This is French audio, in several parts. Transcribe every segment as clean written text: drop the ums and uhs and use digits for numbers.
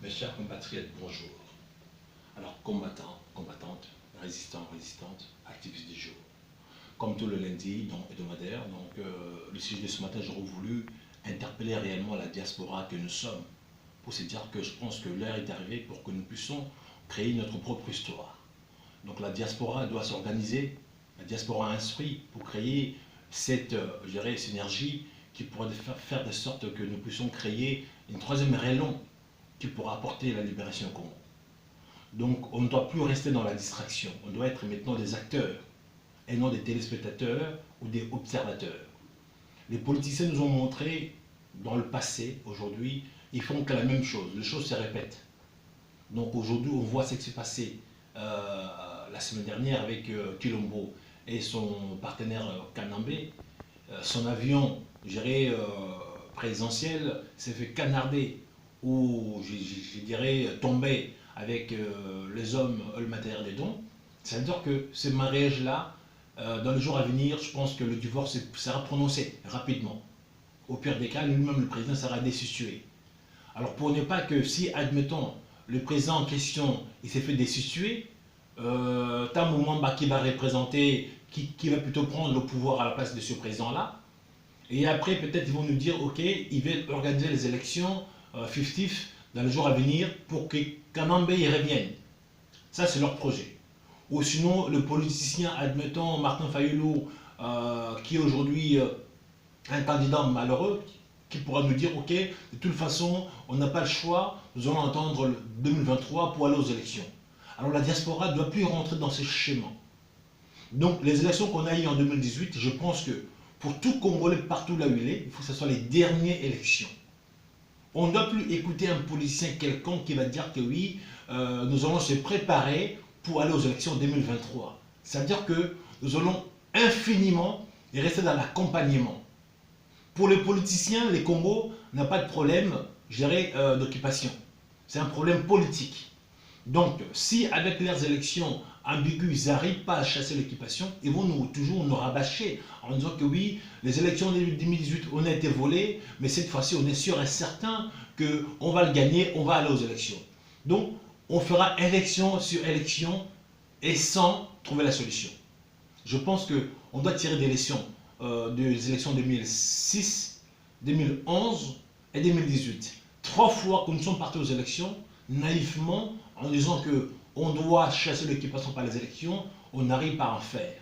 Mes chers compatriotes, bonjour. Alors, combattants, combattantes, résistants, résistantes, activistes du jour. Comme tout le lundi, donc hebdomadaire, le sujet de ce matin, j'aurais voulu interpeller réellement la diaspora que nous sommes, pour se dire que je pense que l'heure est arrivée pour que nous puissions créer notre propre histoire. Donc la diaspora doit s'organiser, la diaspora instruit pour créer cette synergie qui pourrait faire de sorte que nous puissions créer une troisième rayon qui pourra apporter la libération au Congo. Donc on ne doit plus rester dans la distraction, on doit être maintenant des acteurs et non des téléspectateurs ou des observateurs. Les politiciens nous ont montré dans le passé, aujourd'hui, ils font que la même chose, les choses se répètent. Donc aujourd'hui on voit ce qui s'est passé la semaine dernière avec Kilombo et son partenaire Kanambe. Son avion géré présidentiel s'est fait canarder ou je dirais tomber avec les hommes, le matériel des dons. C'est-à-dire que ce mariage-là, dans les jours à venir, je pense que le divorce sera prononcé rapidement. Au pire des cas, lui-même, le président sera destitué. Alors pour ne pas que si, admettons, le président en question, il s'est fait destituer, Tamou Mwamba qui va représenter, qui va plutôt prendre le pouvoir à la place de ce président-là, et après peut-être ils vont nous dire, ok, ils veulent organiser les élections fictifs dans les jours à venir pour que Kanambe y revienne. Ça c'est leur projet. Ou sinon le politicien, admettons Martin Fayulu, qui est aujourd'hui un candidat malheureux, qui pourra nous dire, ok, de toute façon, on n'a pas le choix, nous allons attendre le 2023 pour aller aux élections. Alors la diaspora ne doit plus rentrer dans ces schémas. Donc les élections qu'on a eues en 2018, je pense que pour tout Congolais partout là où il est, il faut que ce soit les dernières élections. On ne doit plus écouter un politicien quelconque qui va dire que oui, nous allons se préparer pour aller aux élections 2023. C'est-à-dire que nous allons infiniment rester dans l'accompagnement. Pour les politiciens, les Congos n'ont pas de problème, je dirais, d'occupation. C'est un problème politique. Donc, si avec leurs élections ambiguës, ils n'arrivent pas à chasser l'occupation, ils vont toujours nous rabâcher en disant que oui, les élections de 2018, on a été volées, mais cette fois-ci, on est sûr et certain qu'on va le gagner, on va aller aux élections. Donc, on fera élection sur élection et sans trouver la solution. Je pense qu'on doit tirer des leçons des élections 2006, 2011 et 2018. 3 fois que nous sommes partis aux élections, naïvement, en disant qu'on doit chasser l'occupation par les élections, on n'arrive pas à en faire.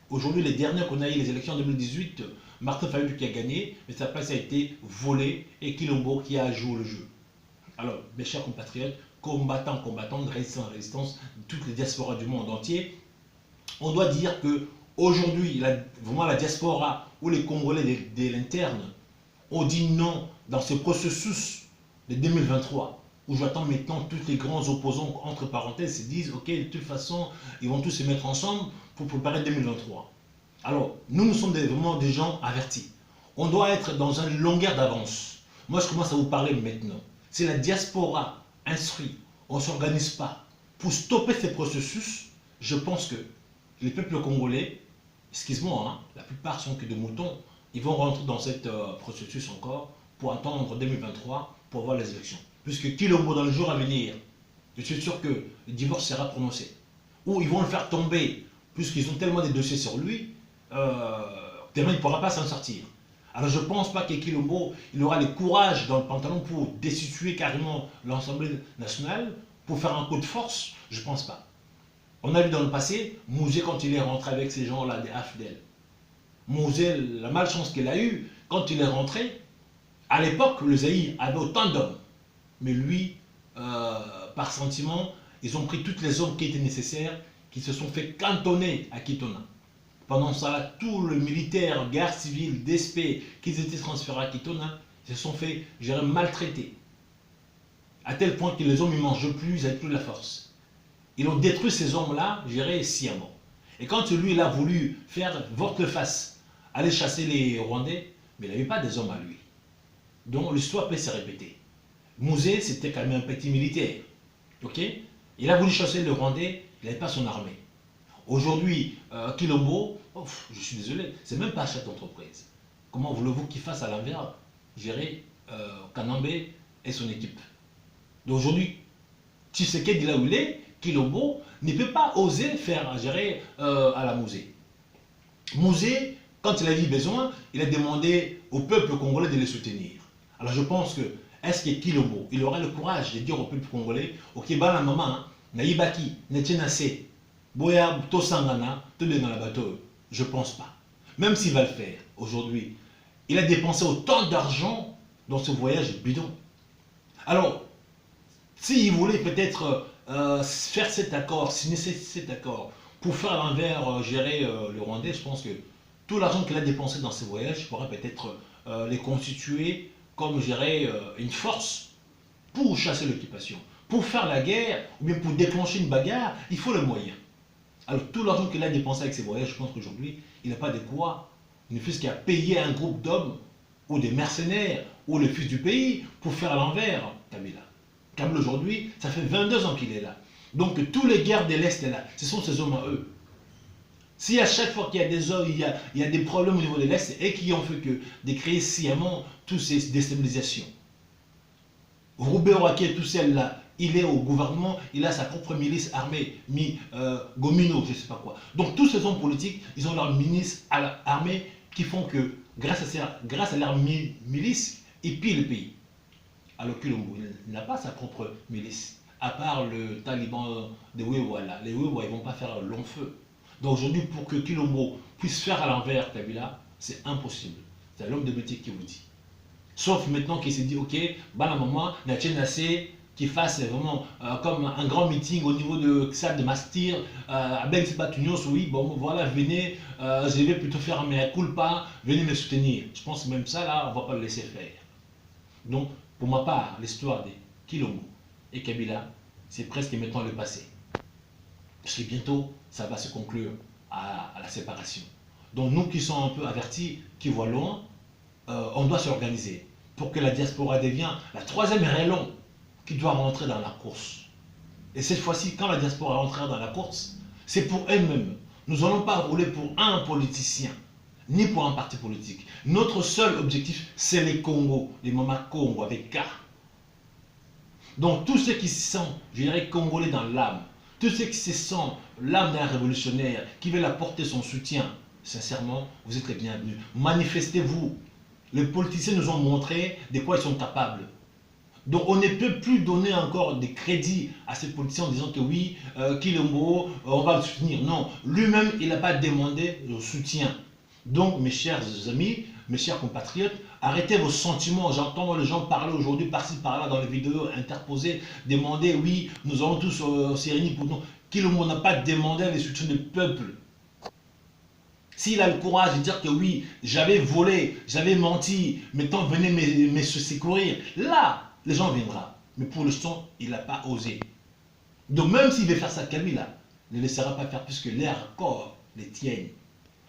Aujourd'hui, les dernières qu'on a eu, les élections en 2018, Martin Fayulu qui a gagné, mais sa place a été volée et Kilombo qui a joué le jeu. Alors, mes chers compatriotes, combattants, combattantes, résistants, résistances, toutes les diasporas du monde entier, on doit dire que aujourd'hui, vraiment la diaspora ou les Congolais de l'interne ont dit non dans ce processus de 2023, où j'attends maintenant tous les grands opposants, entre parenthèses, se disent, ok, de toute façon, ils vont tous se mettre ensemble pour préparer 2023. Alors, nous sommes vraiment des gens avertis. On doit être dans une longueur d'avance. Moi, je commence à vous parler maintenant. C'est la diaspora instruite. On ne s'organise pas pour stopper ces processus. Je pense que les peuples congolais, excuse-moi, hein, la plupart sont que des moutons, ils vont rentrer dans ce processus encore pour attendre 2023 pour voir les élections. Puisque Kilombo, dans le jour à venir, je suis sûr que le divorce sera prononcé. Ou ils vont le faire tomber, puisqu'ils ont tellement de dossiers sur lui, tellement il ne pourra pas s'en sortir. Alors je ne pense pas que Kilombo, il aura le courage dans le pantalon pour destituer carrément l'Assemblée nationale, pour faire un coup de force, je ne pense pas. On a vu dans le passé, Mouzé, quand il est rentré avec ces gens-là, des AFDEL. Mouzé, la malchance qu'il a eue, quand il est rentré, à l'époque, le Zaïre avait autant d'hommes. Mais lui, par sentiment, ils ont pris toutes les hommes qui étaient nécessaires, qui se sont fait cantonner à Kitona. Pendant ça, tout le militaire, guerre civile, d'ESP, qui étaient transférés à Kitona, se sont fait, je dirais, maltraiter. À tel point que les hommes ne mangent plus, ils n'avaient plus la force. Ils ont détruit ces hommes-là, je dirais, sciemment. Et quand lui, il a voulu faire volte-face, aller chasser les Rwandais, mais il n'avait pas des hommes à lui. Donc l'histoire peut se répéter. Mouzé, c'était quand même un petit militaire. Ok? Il a voulu chasser les Rwandais, il n'avait pas son armée. Aujourd'hui, Kilombo, je suis désolé, c'est même pas un chef d'entreprise. Comment voulez-vous qu'il fasse à l'envers gérer Kanambe et son équipe? Donc aujourd'hui, Tshisekedi là où il est, Kilombo ne peut pas oser faire gérer à la Musée. Musée, quand il a eu besoin, il a demandé au peuple congolais de le soutenir. Alors je pense que, est-ce que Kilombo, il aura le courage de dire au peuple congolais, ok, bah la maman, naïbaki, netchenase, boya, to sangana, to dans la bateau. Je pense pas. Même s'il va le faire aujourd'hui, il a dépensé autant d'argent dans ce voyage bidon. Alors, s'il voulait peut-être faire cet accord, signer cet accord, pour faire à l'envers gérer le Rwandais, je pense que tout l'argent qu'il a dépensé dans ces voyages pourrait peut-être les constituer comme gérer une force pour chasser l'occupation. Pour faire la guerre, ou bien pour déclencher une bagarre, il faut le moyen. Alors tout l'argent qu'il a dépensé avec ces voyages, je pense qu'aujourd'hui, il n'a pas de quoi, ne fût-ce qu'à payer un groupe d'hommes, ou des mercenaires, ou le fils du pays, pour faire à l'envers Kabila. Kabila aujourd'hui, ça fait 22 ans qu'il est là. Donc tous les guerres de l'Est là, ce sont ces hommes à eux. Si à chaque fois qu'il y a des hommes, il y a des problèmes au niveau de l'Est, et qui ont fait que de créer sciemment toutes ces déstabilisations. Robert Ouaké, tout celle-là, il est au gouvernement, il a sa propre milice armée, Gomino, je ne sais pas quoi. Donc tous ces hommes politiques, ils ont leur milice armée qui font que, grâce à leur milice, ils pillent le pays. Alors que il n'a pas sa propre milice, à part le taliban de Wewa là. Les Wewa, ils ne vont pas faire long feu. Donc aujourd'hui, pour que Kilombo puisse faire à l'envers Kabila, c'est impossible. C'est l'homme de métier qui vous dit. Sauf maintenant qu'il s'est dit, ok, bah la maman, la assez qui fasse vraiment comme un grand meeting au niveau de salle de Mastir, avec ses batunios, oui, bon voilà, venez, je vais plutôt faire un mea culpa, venez me soutenir. Je pense que même ça, là, on ne va pas le laisser faire. Donc, pour ma part, l'histoire de Kilombo et Kabila, c'est presque maintenant le passé. Parce que bientôt, ça va se conclure à la séparation. Donc, nous qui sommes un peu avertis, qui voient loin, on doit s'organiser pour que la diaspora devienne la troisième rayon qui doit rentrer dans la course. Et cette fois-ci, quand la diaspora rentrera dans la course, c'est pour elle-même. Nous n'allons pas rouler pour un politicien, ni pour un parti politique. Notre seul objectif, c'est les Congo, les Mama Congo avec K. Donc tous ceux qui se sentent, je dirais, congolais dans l'âme, tous ceux qui se sentent l'âme d'un révolutionnaire, qui veulent apporter son soutien, sincèrement, vous êtes les bienvenus. Manifestez-vous. Les politiciens nous ont montré de quoi ils sont capables. Donc on ne peut plus donner encore des crédits à ces politiciens en disant que oui, Kilombo, on va le soutenir. Non, lui-même, il n'a pas demandé le soutien. Donc mes chers amis, mes chers compatriotes, arrêtez vos sentiments. J'entends les gens parler aujourd'hui par-ci par-là dans les vidéos interposées, demander oui, nous allons tous se réunir pour nous. Kilombo n'a pas demandé le soutien du peuple. S'il a le courage de dire que oui, j'avais volé, j'avais menti, maintenant venez me secourir, là, les gens viendront. Mais pour l'instant, il n'a pas osé. Donc même s'il veut faire ça, Kabila ne laissera pas faire puisque l'air corps les tienne.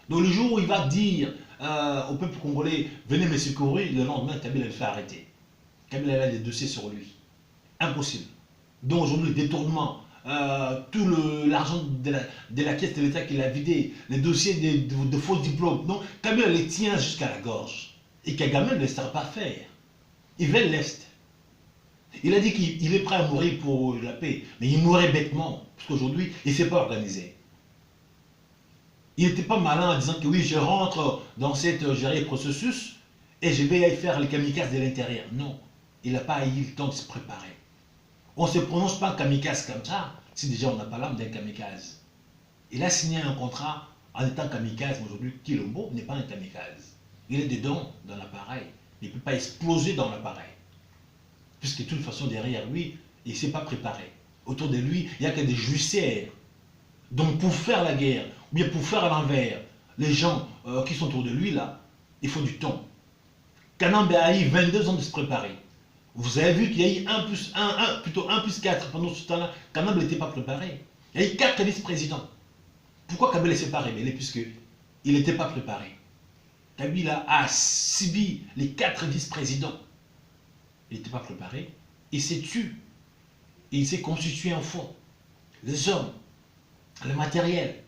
Donc le jour où il va dire au peuple congolais, venez me secourir, le lendemain, Kabila le fait arrêter. Kabila a des dossiers sur lui. Impossible. Donc aujourd'hui, le détournement, tout l'argent de la caisse de l'État qu'il a vidé, les dossiers de faux diplômes. Donc Kabila les tient jusqu'à la gorge. Et Kagame ne laissera pas faire. Il veut l'Est. Il a dit qu'il est prêt à mourir pour la paix, mais il mourrait bêtement, parce qu'aujourd'hui, il ne s'est pas organisé. Il n'était pas malin en disant que oui, je rentre dans cette processus et je vais faire les kamikazes de l'intérieur. Non, il n'a pas eu le temps de se préparer. On ne se prononce pas kamikaze comme ça, si déjà on n'a pas l'âme d'un kamikaze. Il a signé un contrat en étant kamikaze, mais aujourd'hui, Kilombo n'est pas un kamikaze. Il est dedans, dans l'appareil. Il ne peut pas exploser dans l'appareil. Puisque de toute façon, derrière lui, il ne s'est pas préparé. Autour de lui, il n'y a que des juicières. Donc pour faire la guerre, ou bien pour faire à l'envers, les gens qui sont autour de lui, là, il faut du temps. Kanambe a eu 22 ans de se préparer. Vous avez vu qu'il y a eu 1 plus 1, plutôt 1 plus 4 pendant ce temps-là. Kanambe n'était pas préparé. Il y a eu 4 vice-présidents. Pourquoi Kabila s'est pas révélé? Puisqu'il n'était pas préparé. Kabila a subi les 4 vice-présidents. Il n'était pas préparé. Il s'est tué. Il s'est constitué un fond. Les hommes, le matériel.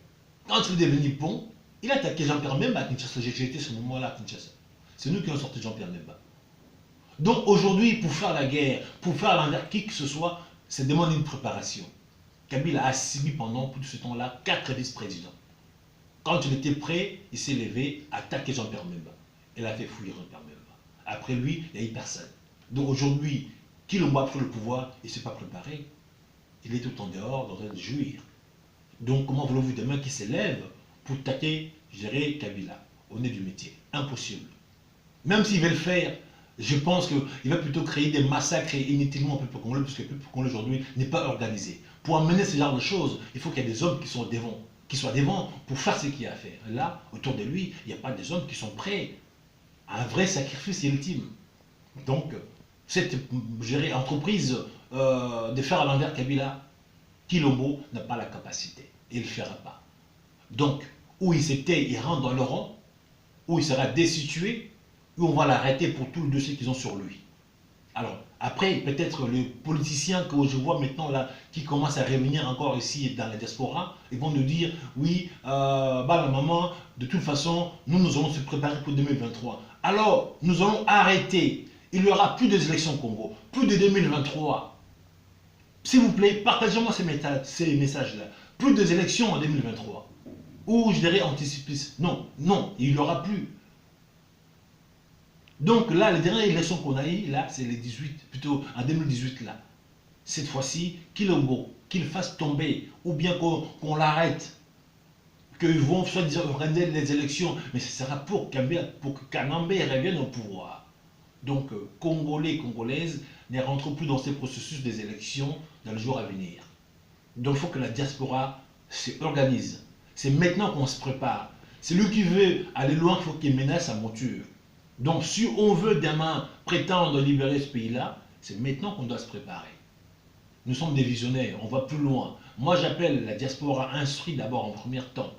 Quand il est devenu bon, il a attaqué Jean-Pierre Memba à Kinshasa. J'ai été ce moment-là à Kinshasa. C'est nous qui avons sorti Jean-Pierre Memba. Donc aujourd'hui, pour faire la guerre, pour faire l'envers qui que ce soit, ça demande une préparation. Kabila a subi pendant tout ce temps-là 4 vice-présidents. Quand il était prêt, il s'est levé, attaqué Jean-Pierre Bemba. Il a fait fouiller Jean-Pierre Bemba. Après lui, il n'y a eu personne. Donc aujourd'hui, Kilombo a pris le pouvoir, il ne s'est pas préparé. Il est tout en dehors, en train de jouir. Donc comment voulez-vous demain qu'il s'élève pour tâter, gérer Kabila au nez du métier? Impossible. Même s'il veut le faire, je pense qu'il va plutôt créer des massacres inutilement au peuple congolais, puisque le peuple congolais aujourd'hui n'est pas organisé. Pour amener ce genre de choses, il faut qu'il y ait des hommes qui soient devant pour faire ce qu'il y a à faire. Et là, autour de lui, il n'y a pas des hommes qui sont prêts à un vrai sacrifice ultime. Donc, cette entreprise de faire à l'envers Kabila, Kilombo n'a pas la capacité. Et il ne le fera pas. Donc, où il s'était, il rentre dans le rang, où il sera destitué, où on va l'arrêter pour tout le dossier qu'ils ont sur lui. Alors, après, peut-être les politiciens que je vois maintenant là, qui commencent à revenir encore ici dans la diaspora, ils vont nous dire, oui, la maman, de toute façon, nous allons se préparer pour 2023. Alors, nous allons arrêter. Il n'y aura plus d'élections au Congo, plus de 2023. S'il vous plaît, partagez-moi ces messages-là. Plus d'élections en 2023. Ou je dirais anticipiste. Non, non, il n'y aura plus. Donc là, les dernières élections qu'on a eues, là, c'est les 18, plutôt en 2018 là. Cette fois-ci, Kilombo, qu'il fasse tomber, ou bien qu'on l'arrête, qu'ils vont soi-disant organiser les élections, mais ce sera pour que Kanambe revienne au pouvoir. Donc, Congolais, Congolaises, ne rentrent plus dans ces processus des élections dans le jour à venir. Donc, il faut que la diaspora s'organise. C'est maintenant qu'on se prépare. Celui qui veut aller loin, il faut qu'il menace sa monture. Donc, si on veut demain prétendre libérer ce pays-là, c'est maintenant qu'on doit se préparer. Nous sommes des visionnaires, on va plus loin. Moi, j'appelle la diaspora instruite d'abord en premier temps.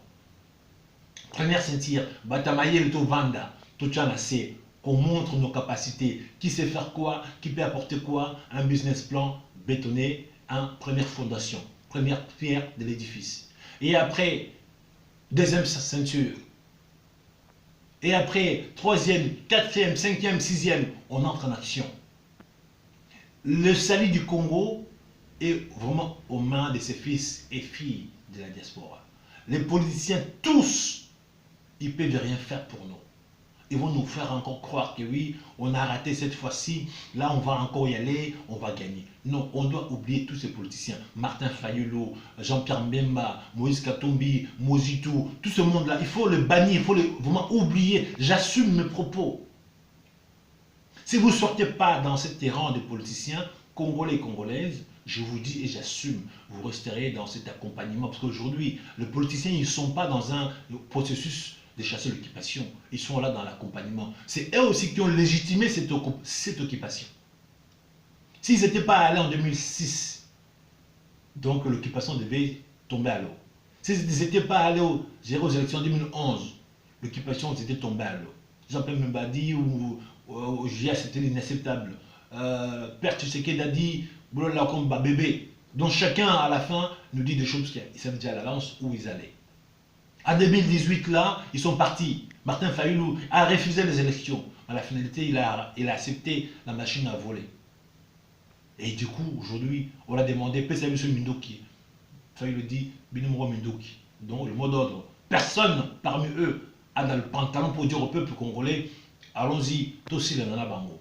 Première ceinture, Batamaye to Vanda, Tochanase, qu'on montre nos capacités, qui sait faire quoi, qui peut apporter quoi, un business plan bétonné, première fondation, première pierre de l'édifice. Et après, deuxième ceinture. Et après, troisième, quatrième, cinquième, sixième, on entre en action. Le salut du Congo est vraiment aux mains de ses fils et filles de la diaspora. Les politiciens, tous, ils ne peuvent rien faire pour nous. Ils vont nous faire encore croire que oui, on a raté cette fois-ci, là on va encore y aller, on va gagner. Non, on doit oublier tous ces politiciens. Martin Fayulu, Jean-Pierre Mbemba, Moïse Katumbi, Mozitou, tout ce monde-là, il faut le bannir, il faut vraiment oublier. J'assume mes propos. Si vous ne sortez pas dans cet terrain des politiciens, congolais et congolaises, je vous dis et j'assume, vous resterez dans cet accompagnement. Parce qu'aujourd'hui, les politiciens, ils ne sont pas dans un processus de chasser l'occupation. Ils sont là dans l'accompagnement. C'est eux aussi qui ont légitimé cette occupation. S'ils n'étaient pas allés en 2006, donc l'occupation devait tomber à l'eau. S'ils n'étaient pas allés aux élections en 2011, l'occupation était tombée à l'eau. Jean-Pierre Mbadi ou Gia, c'était inacceptable. Père Tshisekedi a dit, Boulola Komba bébé. Donc chacun à la fin nous dit des choses qu'ils savaient déjà à l'avance où ils allaient. En 2018, là, ils sont partis. Martin Fayulu a refusé les élections. À la finalité, il a accepté la machine à voler. Et du coup, aujourd'hui, on a demandé PSM Mindoki. Fayulu dit Binumro Mindoki. Donc, le mot d'ordre. Personne parmi eux a dans le pantalon pour dire au peuple congolais allons-y, tossi le nana bango.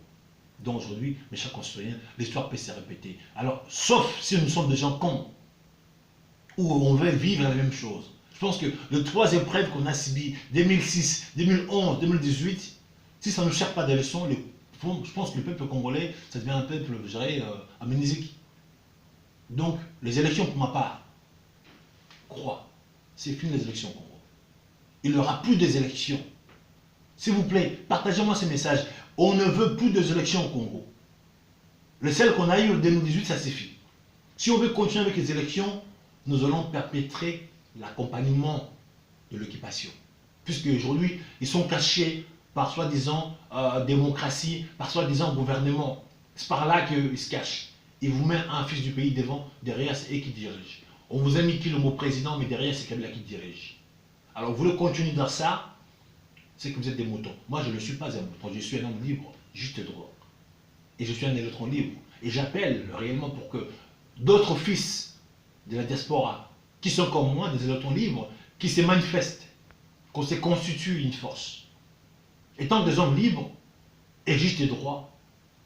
Donc aujourd'hui, mes chers concitoyens, l'histoire peut se répéter. Alors, sauf si nous sommes des gens cons, où on veut vivre la même chose. Je pense que les 3 épreuves qu'on a subies, 2006, 2011, 2018, si ça ne nous sert pas de leçons, je pense que le peuple congolais, ça devient un peuple, je dirais, amnésique. Donc, les élections, pour ma part, crois, c'est fini les élections au Congo. Il n'y aura plus des élections. S'il vous plaît, partagez-moi ce message. On ne veut plus des élections au Congo. Les celles qu'on a eues en 2018, ça suffit. Si on veut continuer avec les élections, nous allons perpétrer l'accompagnement de l'occupation. Puisque aujourd'hui, ils sont cachés par soi-disant démocratie, par soi-disant gouvernement. C'est par là qu'ils se cachent. Ils vous mettent un fils du pays devant, derrière c'est eux qui dirigent. On vous a mis qui le mot président, mais derrière c'est Kabila qui dirige. Alors vous voulez continuer dans ça, c'est que vous êtes des moutons. Moi je ne suis pas un mouton, je suis un homme libre, juste droit. Et je suis un électron libre. Et j'appelle réellement pour que d'autres fils de la diaspora, qui sont comme moi, des électrons libres, qui se manifestent, qu'on se constitue une force. Étant des hommes libres, égis des droits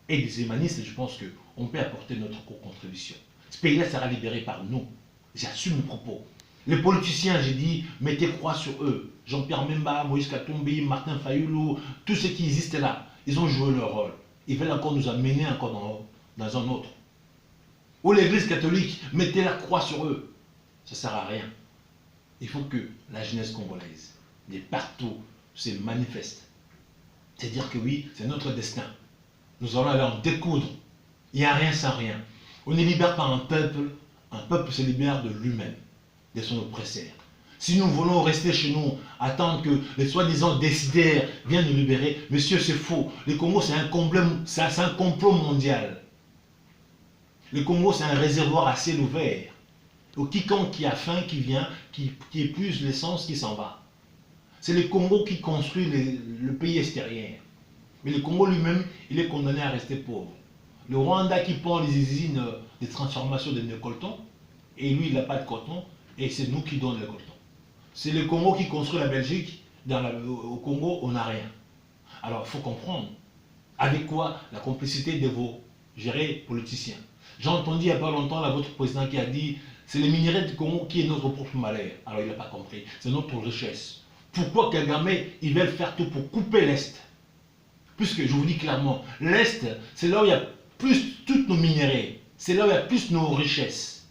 et des humanistes, je pense qu'on peut apporter notre contribution. Ce pays-là sera libéré par nous. J'assume mes propos. Les politiciens, j'ai dit, mettez croix sur eux. Jean-Pierre Memba, Moïse Katumbi, Martin Fayoulou, tous ceux qui existent là, ils ont joué leur rôle. Ils veulent encore nous amener encore dans un autre. Ou l'église catholique, mettez la croix sur eux. Ça ne sert à rien. Il faut que la jeunesse congolaise, de partout, se manifeste. C'est-à-dire que oui, c'est notre destin. Nous allons aller en découdre. Il n'y a rien sans rien. On ne libère pas un peuple se libère de lui-même, de son oppresseur. Si nous voulons rester chez nous, attendre que les soi-disant décideurs viennent nous libérer, monsieur, c'est faux. Le Congo, c'est un complot mondial. Le Congo, c'est un réservoir à ciel ouvert. Donc, quiconque qui a faim, qui vient, qui épuise l'essence, qui s'en va. C'est le Congo qui construit le pays extérieur. Mais le Congo lui-même, il est condamné à rester pauvre. Le Rwanda qui prend les usines de transformation de coltan, et lui, il n'a pas de coton, et c'est nous qui donnons le coton. C'est le Congo qui construit la Belgique. Au Congo, on n'a rien. Alors, il faut comprendre. Avec quoi? La complicité de vos gérés politiciens. J'ai entendu il n'y a pas longtemps là, votre président qui a dit c'est le minerai du Congo qui est notre propre malheur. Alors, il n'a pas compris. C'est notre richesse. Pourquoi Kagame, ils veulent faire tout pour couper l'Est? Puisque, je vous dis clairement, l'Est, c'est là où il y a plus toutes nos minéraux. C'est là où il y a plus nos richesses.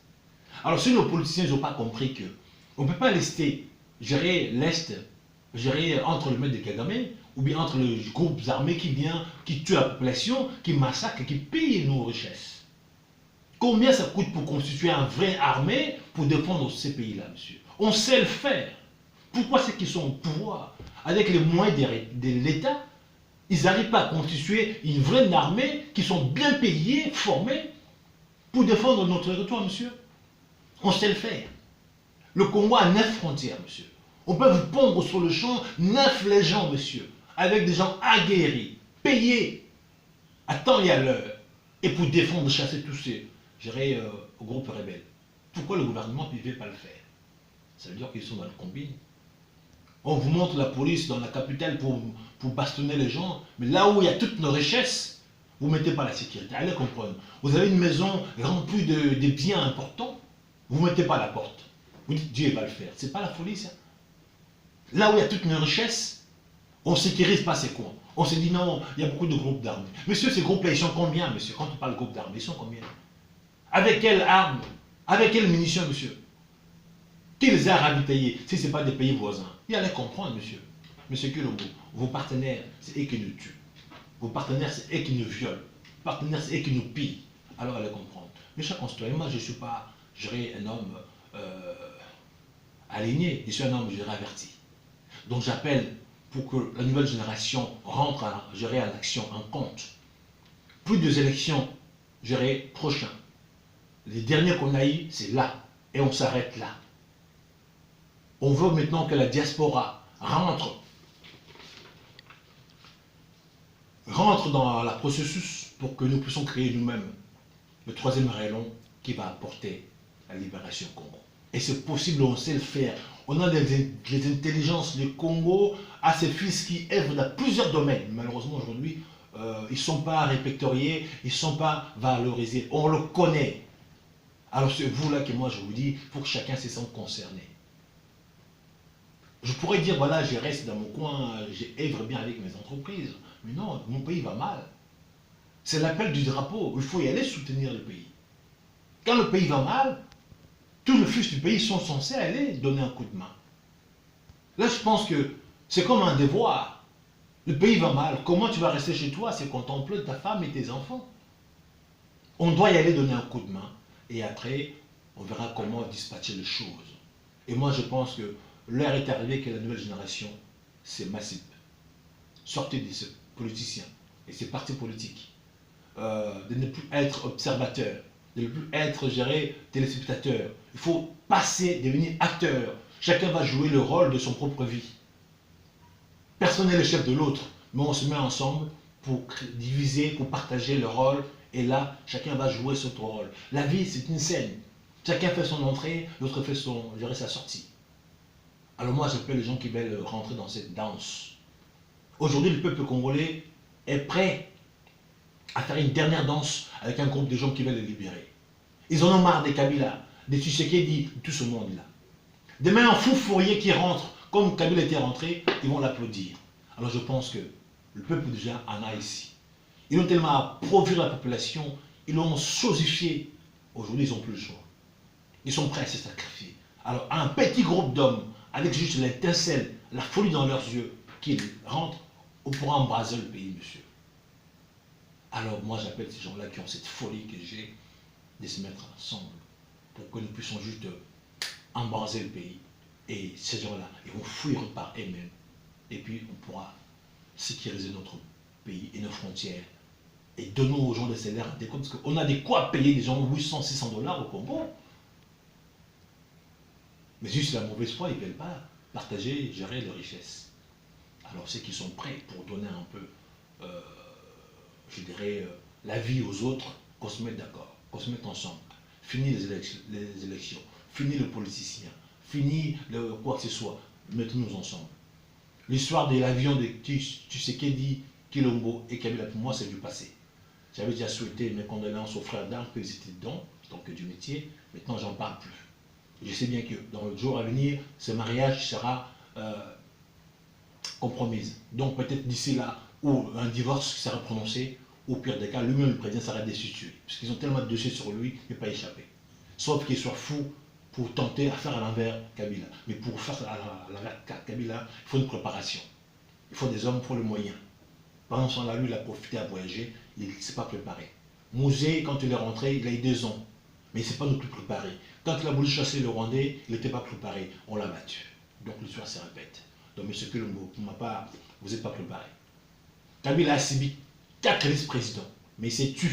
Alors, si nos politiciens n'ont pas compris que on ne peut pas laisser gérer l'Est, gérer entre le maître de Kagame, ou bien entre les groupes armés qui viennent, qui tuent la population, qui massacrent, qui pillent nos richesses. Combien ça coûte pour constituer une vraie armée pour défendre ces pays-là, monsieur? On sait le faire. Pourquoi ceux qui sont au pouvoir, avec les moyens de l'État, ils n'arrivent pas à constituer une vraie armée qui sont bien payés, formés, pour défendre notre territoire, monsieur? On sait le faire. Le Congo a 9 frontières, monsieur. On peut vous pondre sur le champ 9 légions, monsieur, avec des gens aguerris, payés à temps et à l'heure, et pour défendre, chasser tous ces groupes rebelles. Pourquoi le gouvernement ne pouvait pas le faire? Ça veut dire qu'ils sont dans le combine. On vous montre la police dans la capitale pour bastonner les gens, mais là où il y a toutes nos richesses, vous ne mettez pas la sécurité. Allez comprendre. Vous avez une maison remplie de biens importants, vous ne mettez pas la porte. Vous dites Dieu va le faire. C'est pas la folie, ça. Là où il y a toutes nos richesses, on ne sécurise pas ces coins. On se dit non, il y a beaucoup de groupes d'armées. Monsieur, ces groupes-là, ils sont combien, monsieur? Quand on parle de groupes d'armées, ils sont combien? Avec quelles armes? Avec quelles munitions, monsieur? Qui les a ravitaillés si ce n'est pas des pays voisins? Il allait comprendre, monsieur. Monsieur Kilombo, vos partenaires, c'est eux qui nous tuent. Vos partenaires, c'est eux qui nous violent. Vos partenaires, c'est eux qui nous pillent. Alors, allez comprendre. Mais chers concitoyens, moi, je ne suis pas, un homme aligné. Je suis un homme, averti. Donc, j'appelle pour que la nouvelle génération rentre à gérer en action, en compte. Plus de élections, prochain. Les derniers qu'on a eu, c'est là. Et on s'arrête là. On veut maintenant que la diaspora rentre dans le processus pour que nous puissions créer nous-mêmes le troisième échelon qui va apporter la libération au Congo. Et c'est possible, on sait le faire. On a les intelligences. Le Congo a ses fils qui œuvrent dans plusieurs domaines. Malheureusement, aujourd'hui, ils ne sont pas répertoriés, ils ne sont pas valorisés. On le connaît. Alors c'est vous là que moi je vous dis, il faut que chacun se sente concerné. Je pourrais dire, voilà, je reste dans mon coin, j'œuvre bien avec mes entreprises. Mais non, mon pays va mal. C'est l'appel du drapeau. Il faut y aller soutenir le pays. Quand le pays va mal, tous les fils du pays sont censés aller donner un coup de main. Là, je pense que c'est comme un devoir. Le pays va mal. Comment tu vas rester chez toi? C'est contempler ta femme et tes enfants. On doit y aller donner un coup de main. Et après, on verra comment dispatcher les choses. Et moi, je pense que l'heure est arrivée que la nouvelle génération, c'est massif. Sortez de ces politiciens et ces partis politiques. De ne plus être observateurs, de ne plus être téléspectateurs. Il faut passer, devenir acteur. Chacun va jouer le rôle de son propre vie. Personne n'est le chef de l'autre, mais on se met ensemble pour diviser, pour partager le rôle. Et là, chacun va jouer son rôle. La vie, c'est une scène. Chacun fait son entrée, l'autre fait sa sortie. Alors moi, j'appelle les gens qui veulent rentrer dans cette danse. Aujourd'hui, le peuple congolais est prêt à faire une dernière danse avec un groupe de gens qui veulent le libérer. Ils en ont marre des Kabila, des Tshisekedi, de tout ce monde-là. Demain, un fou fourrier qui rentre, comme Kabila était rentré, ils vont l'applaudir. Alors je pense que le peuple déjà en a ici. Ils ont tellement appauvri la population, ils l'ont chosifié. Aujourd'hui, ils n'ont plus le choix. Ils sont prêts à se sacrifier. Alors un petit groupe d'hommes, avec juste l'étincelle, la folie dans leurs yeux, qui rentrent, on pourra embraser le pays, monsieur. Alors moi j'appelle ces gens-là qui ont cette folie que j'ai, de se mettre ensemble pour que nous puissions juste embraser le pays. Et ces gens-là, ils vont fuir par eux-mêmes. Et puis on pourra sécuriser notre pays et nos frontières. Et donner aux gens des salaires adéquats, parce qu'on a des quoi payer des gens 800, 600 dollars au Congo. Mais juste la mauvaise foi, ils ne veulent pas partager, gérer les richesses. Alors ceux qui sont prêts pour donner un peu, je dirais, la vie aux autres, qu'on se mette d'accord, qu'on se mette ensemble. Fini les élections, fini le politicien, fini le quoi que ce soit, mettons-nous ensemble. L'histoire de l'avion de Tshisekedi, Kilombo et Kabila, pour moi, c'est du passé. J'avais déjà souhaité mes condoléances aux frères d'armes qu'ils étaient dedans, donc du métier. Maintenant, j'en parle plus. Je sais bien que dans le jour à venir, ce mariage sera compromise. Donc peut-être d'ici là, où un divorce sera prononcé, au pire des cas, lui-même le président sera destitué. Parce qu'ils ont tellement de dossiers sur lui, il ne peut pas échapper. Sauf qu'il soit fou pour tenter à faire à l'envers Kabila. Mais pour faire à l'envers Kabila, il faut une préparation. Il faut des hommes, il faut le moyen. Par exemple, sans la lui, il a profité à voyager, il ne s'est pas préparé. Mouzé, quand il est rentré, il a eu 2 ans. Mais il ne s'est pas non plus préparé. Quand il a voulu chasser le Rwandais, il n'était pas préparé. On l'a battu. Donc l'histoire se répète. Donc, M. Kilombo, pour ma part, vous n'êtes pas préparé. Kabila a subi 4 vice-présidents, mais il s'est tué.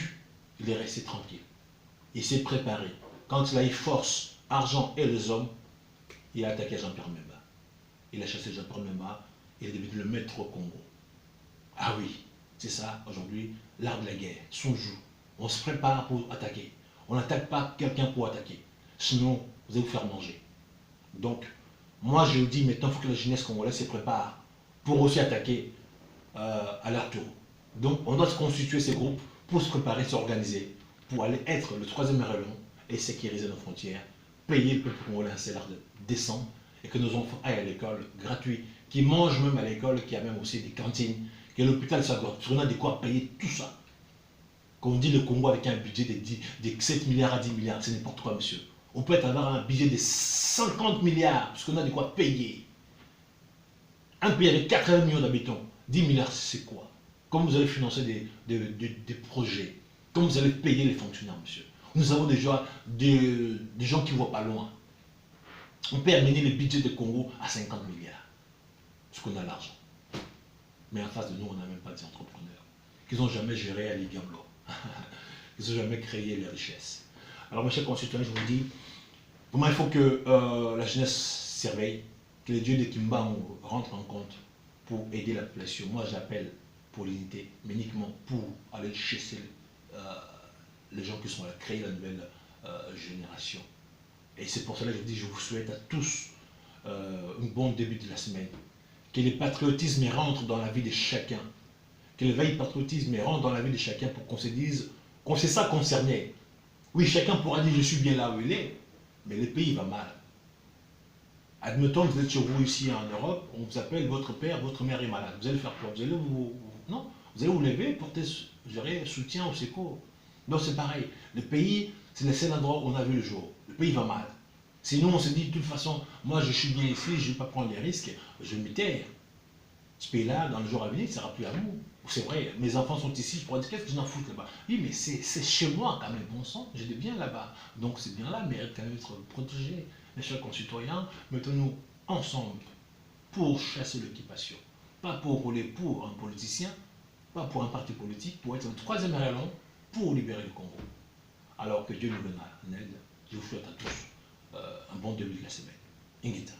Il est resté tranquille. Il s'est préparé. Quand il a eu force, argent et les hommes, il a attaqué Jean-Pierre Memba. Il a chassé Jean-Pierre Memba. Il est devenu le maître au Congo. Ah oui, c'est ça, aujourd'hui, l'art de la guerre, son joue. On se prépare pour attaquer. On n'attaque pas quelqu'un pour attaquer. Sinon, vous allez vous faire manger. Donc, moi je vous dis maintenant, il faut que la jeunesse congolaise se prépare pour aussi attaquer à leur tour. Donc, on doit se constituer ces groupes pour se préparer, s'organiser, pour aller être le 3e échelon et sécuriser nos frontières, payer le peuple congolais un salaire décent et que nos enfants aillent à l'école gratuit, qui mangent même à l'école, qui a même aussi des cantines, que l'hôpital soit gratuit. On a de quoi payer tout ça. Quand on dit le Congo avec un budget de 7 milliards à 10 milliards, c'est n'importe quoi, monsieur. On peut avoir un budget de 50 milliards, puisqu'on a de quoi payer. Un pays avec 80 millions d'habitants, 10 milliards, c'est quoi? Comment vous allez financer des projets? Comment vous allez payer les fonctionnaires, monsieur? Nous avons déjà des gens qui ne voient pas loin. On peut amener le budget du Congo à 50 milliards, parce qu'on a l'argent. Mais en face de nous, on n'a même pas des entrepreneurs qui n'ont jamais géré à l'Igamlo. Ils n'ont jamais créé les richesses. Alors, mes chers concitoyens, je vous dis, pour moi, il faut que la jeunesse s'éveille, que les dieux de Kimbangu rentrent en compte pour aider la population. Moi, j'appelle pour l'unité, mais uniquement pour aller chasser les gens qui sont là, créer la nouvelle génération. Et c'est pour cela que je dis, je vous souhaite à tous un bon début de la semaine. Que le patriotisme rentre dans la vie de chacun. Que le veille patriotisme rentre dans la vie de chacun pour qu'on se dise qu'on sait ça concerné. Oui, chacun pourra dire je suis bien là où il est, mais le pays va mal. Admettons que vous êtes chez vous ici en Europe, on vous appelle votre père, votre mère est malade. Vous allez faire quoi? Vous allez non, vous allez vous lever, porter soutien au secours. Donc c'est pareil. Le pays, c'est le seul endroit où on a vu le jour. Le pays va mal. Sinon, on se dit de toute façon, moi je suis bien ici, je ne vais pas prendre les risques, je vais me taire. Ce pays-là, dans le jour à venir, il ne sera plus à nous. C'est vrai, mes enfants sont ici, je pourrais dire qu'est-ce que j'en fous là-bas? Oui, mais c'est chez moi quand même, bon sang, j'ai des biens là-bas. Donc ces biens-là méritent quand même d'être protégés. Mes chers concitoyens, mettons-nous ensemble pour chasser l'occupation. Pas pour rouler pour un politicien, pas pour un parti politique, pour être le 3e échelon pour libérer le Congo. Alors que Dieu nous donne en aide. Je vous souhaite à tous un bon début de la semaine. Ingita.